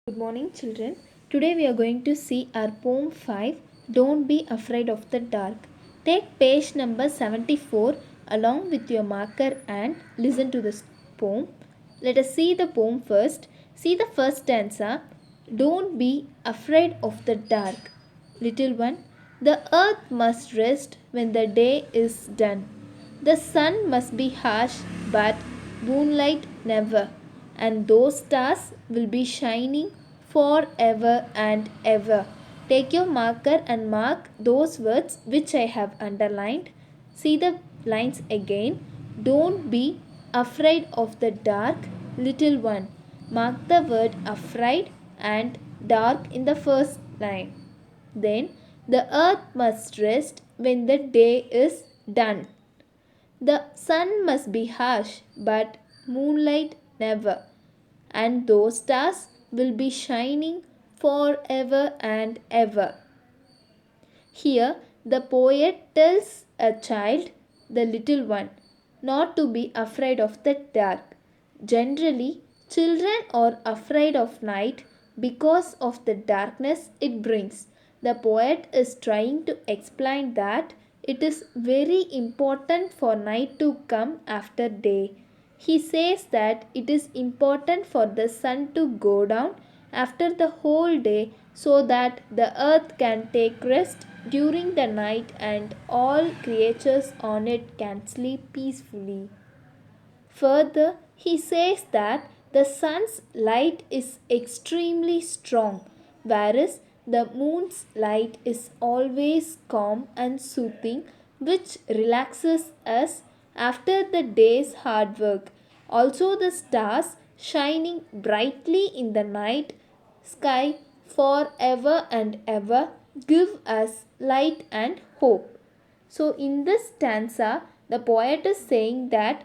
Good morning, children. Today we are going to see our poem 5, Don't Be Afraid of the Dark. Take page number 74 along with your marker and listen to this poem. Let us see the poem first. See the first stanza. Don't be afraid of the dark. Little one, the earth must rest when the day is done. The sun must be harsh, but moonlight never, and those stars will be shining forever and ever. Take your marker and mark those words which I have underlined. See the lines again. Don't be afraid of the dark, little one. Mark the word afraid and dark in the first line. Then the earth must rest when the day is done. The sun must be harsh, but moonlight never, and those stars will be shining forever and ever. Here, the poet tells a child, the little one, not to be afraid of the dark. Generally, children are afraid of night because of the darkness it brings. The poet is trying to explain that it is very important for night to come after day. He says that it is important for the sun to go down after the whole day so that the earth can take rest during the night and all creatures on it can sleep peacefully. Further, he says that the sun's light is extremely strong, whereas the moon's light is always calm and soothing, which relaxes us after the day's hard work. Also, the stars shining brightly in the night sky forever and ever give us light and hope. So, in this stanza, the poet is saying that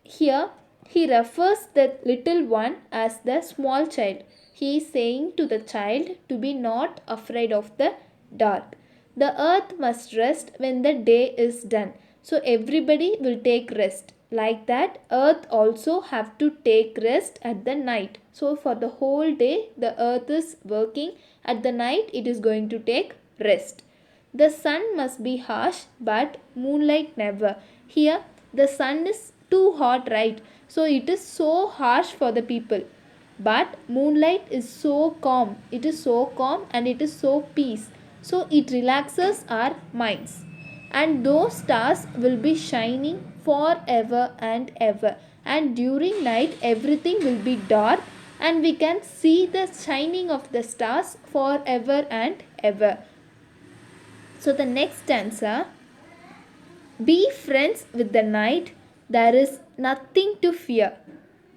here he refers the little one as the small child. He is saying to the child to be not afraid of the dark. The earth must rest when the day is done. So everybody will take rest. Like that, earth also have to take rest at the night. So for the whole day, the earth is working. At the night, it is going to take rest. The sun must be harsh, but moonlight never. Here, the sun is too hot, right? So it is so harsh for the people. But moonlight is so calm. It is so calm and it is so peace. So it relaxes our minds. And those stars will be shining forever and ever. And during night, everything will be dark and we can see the shining of the stars forever and ever. So the next stanza, be friends with the night, there is nothing to fear.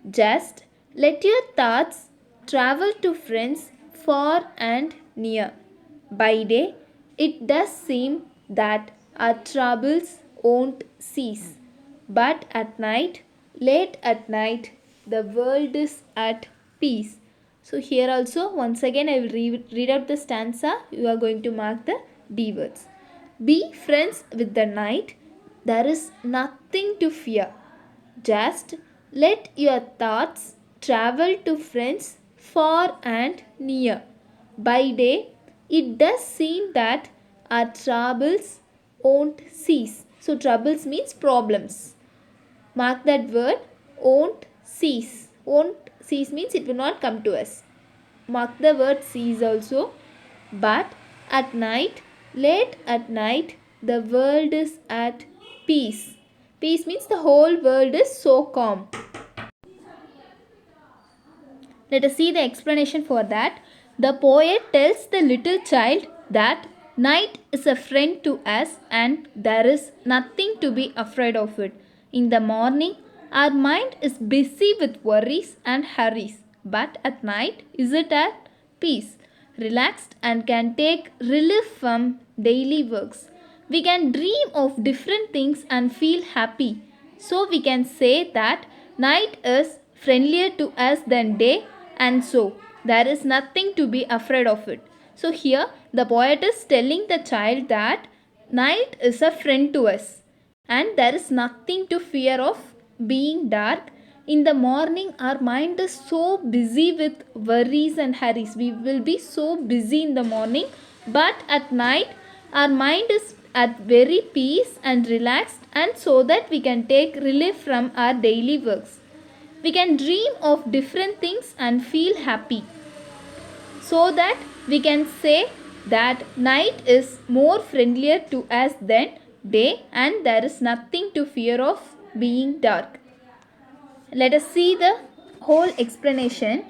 Just let your thoughts travel to friends far and near. By day, it does seem that our troubles won't cease. But at night, late at night, the world is at peace. So here also, once again, I will read out the stanza. You are going to mark the D words. Be friends with the night. There is nothing to fear. Just let your thoughts travel to friends far and near. By day, it does seem that our troubles won't cease. So, troubles means problems. Mark that word, won't cease. Won't cease means it will not come to us. Mark the word cease also. But at night, late at night, the world is at peace. Peace means the whole world is so calm. Let us see the explanation for that. The poet tells the little child that night is a friend to us and there is nothing to be afraid of it. In the morning, our mind is busy with worries and hurries, but at night, is it at peace, relaxed, and can take relief from daily works. We can dream of different things and feel happy. So we can say that night is friendlier to us than day, and so there is nothing to be afraid of it. So here the poet is telling the child that night is a friend to us and there is nothing to fear of being dark In the morning, our mind is so busy with worries and hurries. We will be so busy in the morning, but at night, our mind is at very peace and relaxed, and so that we can take relief from our daily works. We can dream of different things and feel happy, so that we can say that night is more friendlier to us than day, and there is nothing to fear of being dark. Let us see the whole explanation.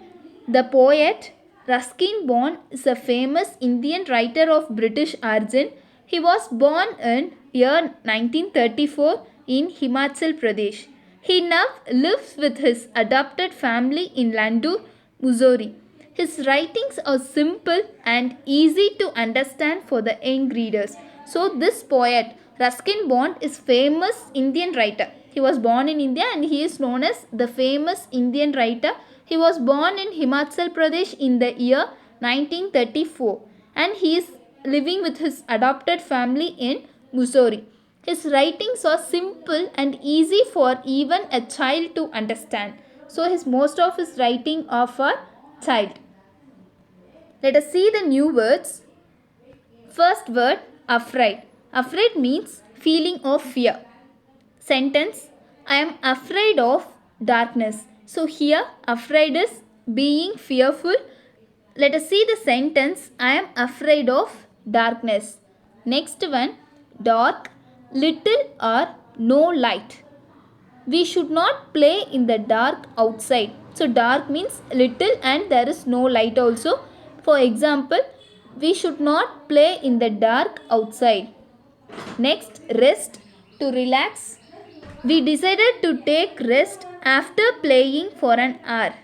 The poet Ruskin Bond is a famous Indian writer of British origin. He was born in year 1934 in Himachal Pradesh. He now lives with his adopted family in Landur, Missouri. His writings are simple and easy to understand for the young readers. So this poet Ruskin Bond is famous Indian writer. He was born in India and he is known as the famous Indian writer. He was born in Himachal Pradesh in the year 1934 and he is living with his adopted family in Missouri. His writings are simple and easy for even a child to understand. So most of his writing are for child. Let us see the new words. First word, afraid. Afraid means feeling of fear. Sentence, I am afraid of darkness. So here afraid is being fearful. Let us see the sentence, I am afraid of darkness. Next one, dark, little or no light. We should not play in the dark outside. So dark means little and there is no light also. For example, we should not play in the dark outside. Next, rest, to relax. We decided to take rest after playing for an hour.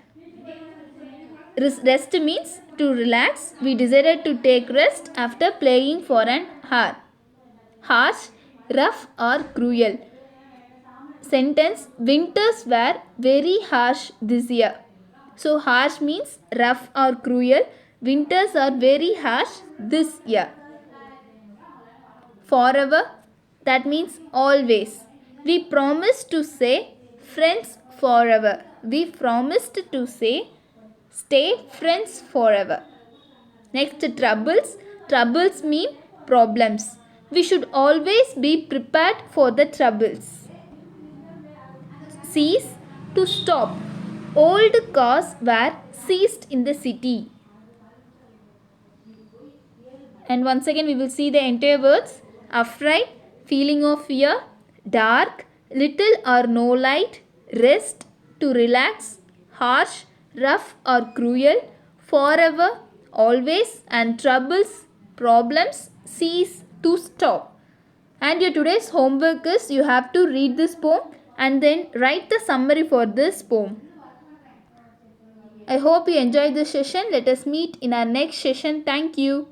Rest means to relax. We decided to take rest after playing for an hour. Harsh, rough or cruel. Sentence, winters were very harsh this year. So harsh means rough or cruel. Winters are very harsh this year. Forever, that means always. We promised to say friends forever. We promised to say stay friends forever. Next, troubles. Troubles mean problems. We should always be prepared for the troubles. Cease, to stop. Old cars were seized in the city. And once again we will see the entire words. Afraid, feeling of fear. Dark, little or no light. Rest, to relax. Harsh, rough or cruel. Forever, always. And troubles, problems. Cease, to stop. And your today's homework is you have to read this poem and then write the summary for this poem. I hope you enjoyed this session. Let us meet in our next session. Thank you.